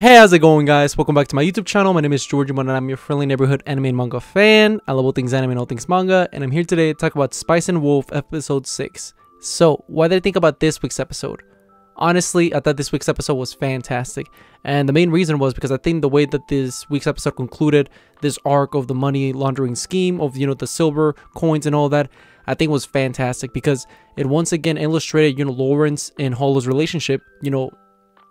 Hey, how's it going, guys? Welcome back to my YouTube channel. My name is George, and I'm your friendly neighborhood anime and manga fan. I love all things anime and all things manga, and I'm here today to talk about Spice and Wolf episode 6. So, what did I think about this week's episode? Honestly, I thought this week's episode was fantastic, and the main reason was because I think the way that this week's episode concluded this arc of the money laundering scheme of, the silver coins and all that, I think was fantastic because it once again illustrated, Lawrence and Holo's relationship,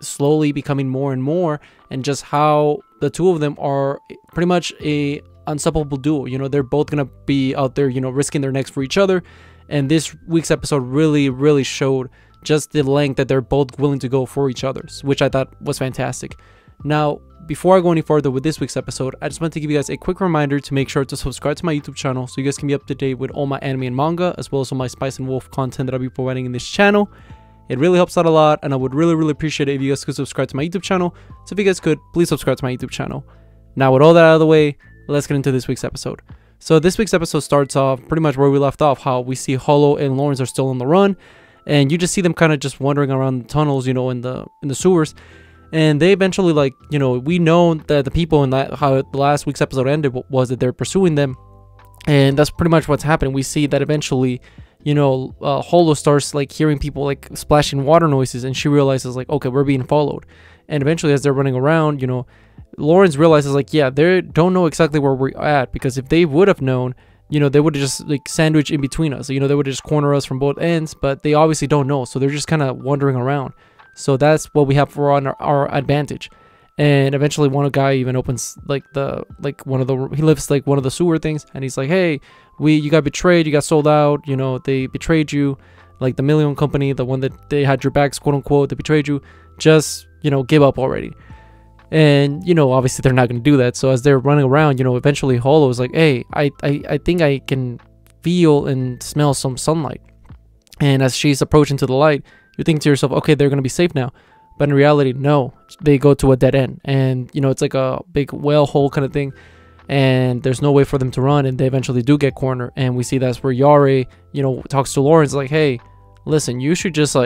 slowly becoming more and more, and just how the two of them are pretty much a unstoppable duo. They're both gonna be out there, risking their necks for each other, and this week's episode really showed just the length that they're both willing to go for each other, which I thought was fantastic. Now, before I go any further with this week's episode, I just want to give you guys a quick reminder to make sure to subscribe to my YouTube channel so you guys can be up to date with all my anime and manga, as well as all my Spice and Wolf content that I'll be providing in this channel. It really helps out a lot, and I would really appreciate it if you guys could subscribe to my YouTube channel. So if you guys could, please subscribe to my YouTube channel. Now, with all that out of the way, let's get into this week's episode. So this week's episode starts off pretty much where we left off, how we see Holo and Lawrence are still on the run, and you just see them kind of just wandering around the tunnels, in the sewers. And they eventually, we know that the people in that, how the last week's episode ended was that they're pursuing them, and that's pretty much what's happening. We see that eventually, Holo starts hearing people splashing water noises, and she realizes okay, we're being followed. And eventually, as they're running around, Lawrence realizes yeah, they don't know exactly where we're at, because if they would have known, they would have just sandwiched in between us. They would have just cornered us from both ends, but they obviously don't know, so they're just kind of wandering around. So that's what we have for our advantage. And eventually one guy even opens he lifts one of the sewer things, and he's like, hey, you got betrayed, you got sold out, they betrayed you, the Million Company, the one that they had your backs, quote unquote, they betrayed you, just give up already. And obviously they're not going to do that. So as they're running around, eventually Holo is like, hey, I think I can feel and smell some sunlight. And as she's approaching to the light, you think to yourself, okay, they're going to be safe now. But in reality, no, they go to a dead end, and it's like a big whale hole kind of thing, and there's no way for them to run, and they eventually do get cornered. And we see that's where Yare, talks to Lawrence like, hey, listen, you should just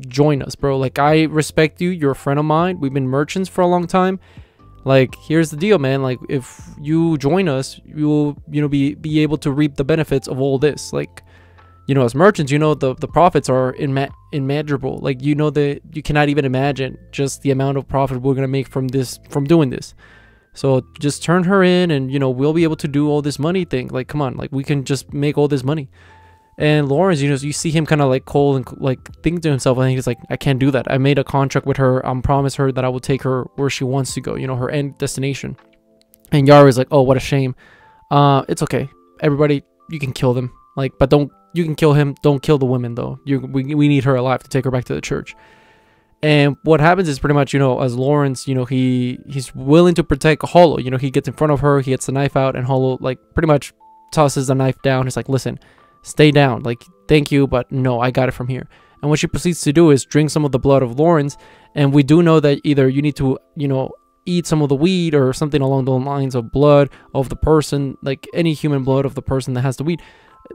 join us, bro. I respect you, you're a friend of mine, we've been merchants for a long time. Here's the deal, man. If you join us, you'll be able to reap the benefits of all this. As merchants, the profits are immeasurable. That you cannot even imagine just the amount of profit we're gonna make from doing this. So just turn her in, and we'll be able to do all this money thing. Come on, we can just make all this money. And Lawrence, you see him kind of cold and think to himself, and he's like, I can't do that. I made a contract with her. I promised her that I will take her where she wants to go. Her end destination. And Yara is like, oh, what a shame. It's okay. Everybody, you can kill them. But don't. You can kill him. Don't kill the women, though. We need her alive to take her back to the church. And what happens is pretty much, as Lawrence, he's willing to protect Holo. He gets in front of her. He gets the knife out, and Holo, pretty much tosses the knife down. He's like, listen, stay down. Thank you, but no, I got it from here. And what she proceeds to do is drink some of the blood of Lawrence. And we do know that either you need to, eat some of the weed or something along the lines of blood of the person, any human blood of the person that has the weed.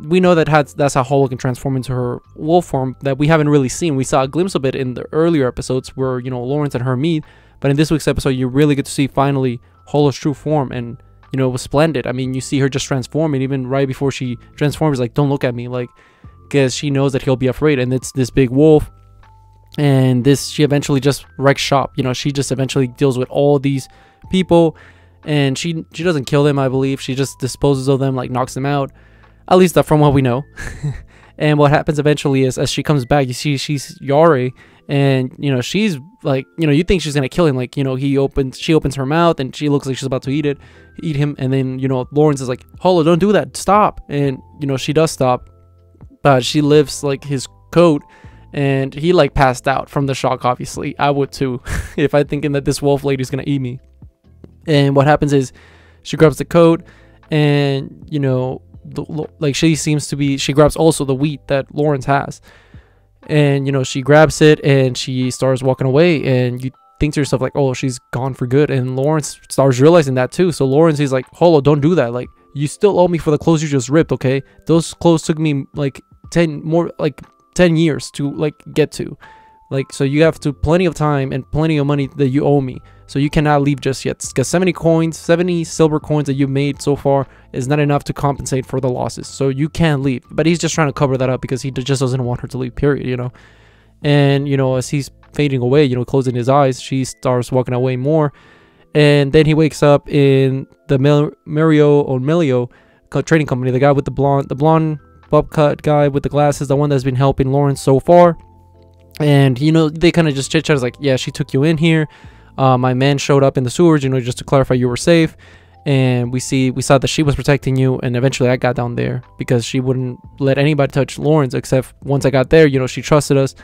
We know that that's how Holo can transform into her wolf form that we haven't really seen. We saw a glimpse of it in the earlier episodes where, Lawrence and her meet. But in this week's episode, you really get to see finally Holo's true form. And, it was splendid. I mean, you see her just transform. And even right before she transforms, don't look at me. Because she knows that he'll be afraid. And it's this big wolf. And she eventually just wrecks shop. She just eventually deals with all these people. And she doesn't kill them, I believe. She just disposes of them, knocks them out. At least from what we know. And what happens eventually is, as she comes back, you see she's Yare, and she's you think she's gonna kill him. She opens her mouth, and she looks like she's about to eat him, and then Lawrence is like, Holo, don't do that, stop. And she does stop, but she lifts his coat, and he passed out from the shock. Obviously, I would too if I thinking that this wolf lady's gonna eat me. And what happens is, she grabs the coat, and she grabs also the wheat that Lawrence has, and she grabs it, and she starts walking away, and you think to yourself oh, she's gone for good. And Lawrence starts realizing that too. So Lawrence is like, Holo, don't do that. You still owe me for the clothes you just ripped, okay? Those clothes took me 10 years to get to. Like, so you have to plenty of time and plenty of money that you owe me. So you cannot leave just yet, because 70 silver coins that you've made so far is not enough to compensate for the losses. So you can't leave. But he's just trying to cover that up because he just doesn't want her to leave, period, you know. And, you know, as he's fading away, you know, closing his eyes, she starts walking away more. And then he wakes up in the Melio trading company, the guy with the blonde bob cut guy with the glasses, the one that's been helping Lawrence so far. And, you know, they kind of just chit chat. Like, yeah, she took you in here. My man showed up in the sewers, you know, just to clarify you were safe. And we saw that she was protecting you. And eventually I got down there because she wouldn't let anybody touch Lawrence, except once I got there, you know, she trusted us.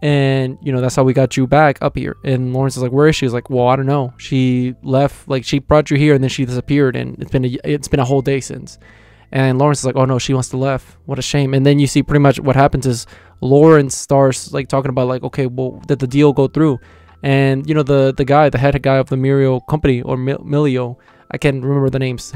And, you know, that's how we got you back up here. And Lawrence is like, where is she? He's like, well, I don't know. She left, like, she brought you here and then she disappeared. And it's been a whole day since. And Lawrence is like, oh no, she must have left. What a shame. And then you see pretty much what happens is Lawrence starts like talking about like, okay, well, did the deal go through? And, you know, the head guy of the Mirio company, or Milio, I can't remember the names,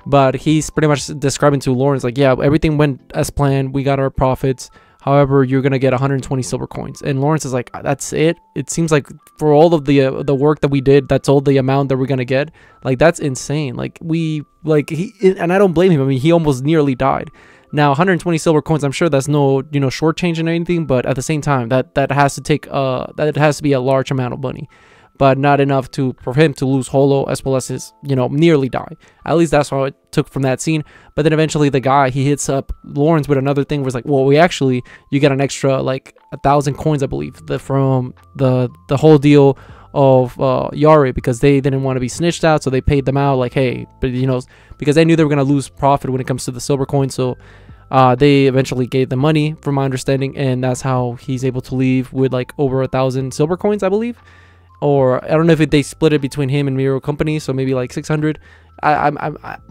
but he's pretty much describing to Lawrence like, yeah, everything went as planned. We got our profits. However, you're going to get 120 silver coins. And Lawrence is like, that's it? It seems like for all of the work that we did, that's all the amount that we're going to get. Like, that's insane. Like, and I don't blame him. I mean, he almost nearly died. Now, 120 silver coins, I'm sure that's no, you know, shortchanging or anything. But at the same time, that has to be a large amount of money. But not enough for him to lose Holo as well as his, you know, nearly die. At least that's how it took from that scene. But then eventually the guy, he hits up Lawrence with another thing where it's like, well, you get an extra like 1,000 coins, I believe, from the whole deal of Yari, because they didn't want to be snitched out. So they paid them out like, hey, but you know, because they knew they were going to lose profit when it comes to the silver coin. So they eventually gave the money, from my understanding. And that's how he's able to leave with like over 1,000 silver coins, I believe. Or I don't know if they split it between him and Miro Company, so maybe like 600. I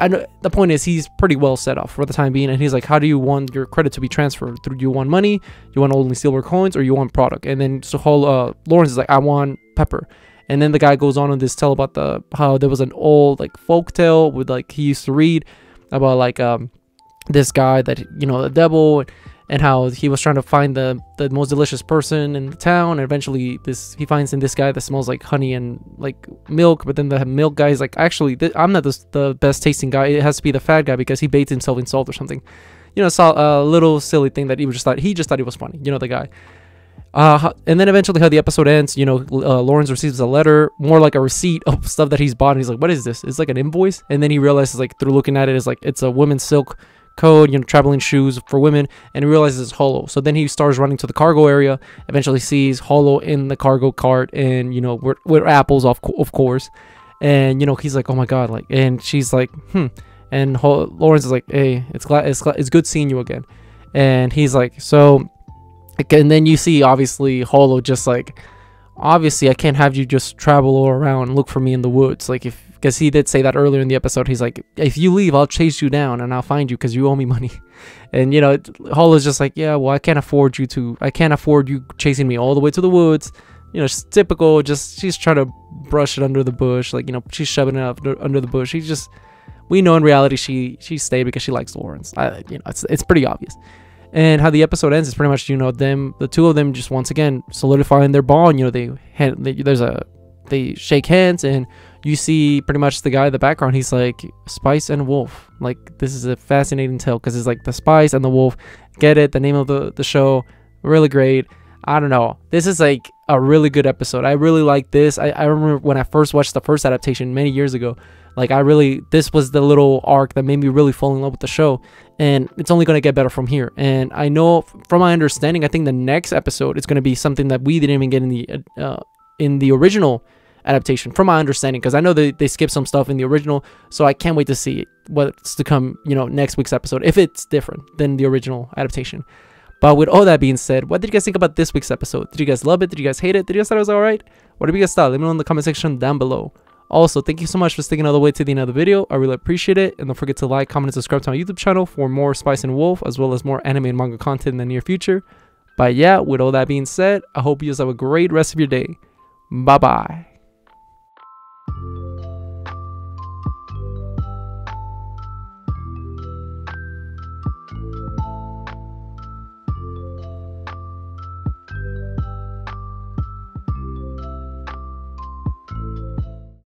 know the point is he's pretty well set off for the time being, and he's like, how do you want your credit to be transferred? Do you want money? You want only silver coins, or you want product? And then so Lawrence is like, I want pepper. And then the guy goes on this tell about how there was an old like folk tale with like he used to read about like this guy that, you know, the devil, and how he was trying to find the most delicious person in the town. And eventually he finds in this guy that smells like honey and like milk. But then the milk guy is like, actually, I'm not the best tasting guy. It has to be the fat guy because he bathed himself in salt or something. You know, a little silly thing that he just thought it was funny. You know, the guy. And then eventually how the episode ends, you know, Lawrence receives a letter, more like a receipt of stuff that he's bought. And he's like, what is this? It's like an invoice. And then he realizes, like, through looking at it, it's a women's silk code, you know, traveling shoes for women, and he realizes it's Holo. So then he starts running to the cargo area, eventually sees Holo in the cargo cart, and, you know, with apples of course. And, you know, he's like, oh my god, like, and she's like, and Lawrence is like, hey, it's good seeing you again. And he's like, so, and then you see obviously Holo just like, obviously I can't have you just travel all around and look for me in the woods, like, because he did say that earlier in the episode. He's like, if you leave, I'll chase you down and I'll find you because you owe me money. And, you know, Holo's just like, yeah, well, I can't afford you chasing me all the way to the woods. You know, it's typical. Just, she's trying to brush it under the bush. Like, you know, she's shoving it up under the bush. We know in reality she stayed because she likes Lawrence. You know, it's pretty obvious. And how the episode ends is pretty much, you know, the two of them just once again solidifying their bond. You know, they shake hands, and you see pretty much the guy in the background. He's like, Spice and Wolf. Like, this is a fascinating tale because it's like the Spice and the Wolf. Get it? The name of the show. Really great. I don't know. This is like a really good episode. I really like this. I remember when I first watched the first adaptation many years ago. Like, this was the little arc that made me really fall in love with the show. And it's only going to get better from here. And I know from my understanding, I think the next episode is going to be something that we didn't even get in the original adaptation, from my understanding, because I know they skipped some stuff in the original. So I can't wait to see what's to come, you know, next week's episode, if it's different than the original adaptation. But with all that being said, what did you guys think about this week's episode? Did you guys love it? Did you guys hate it? Did you guys thought it was alright? What did you guys thought? Let me know in the comment section down below. Also, thank you so much for sticking all the way to the end of the video. I really appreciate it. And don't forget to like, comment, and subscribe to my YouTube channel for more Spice and Wolf, as well as more anime and manga content in the near future. But yeah, with all that being said, I hope you guys have a great rest of your day. Bye bye.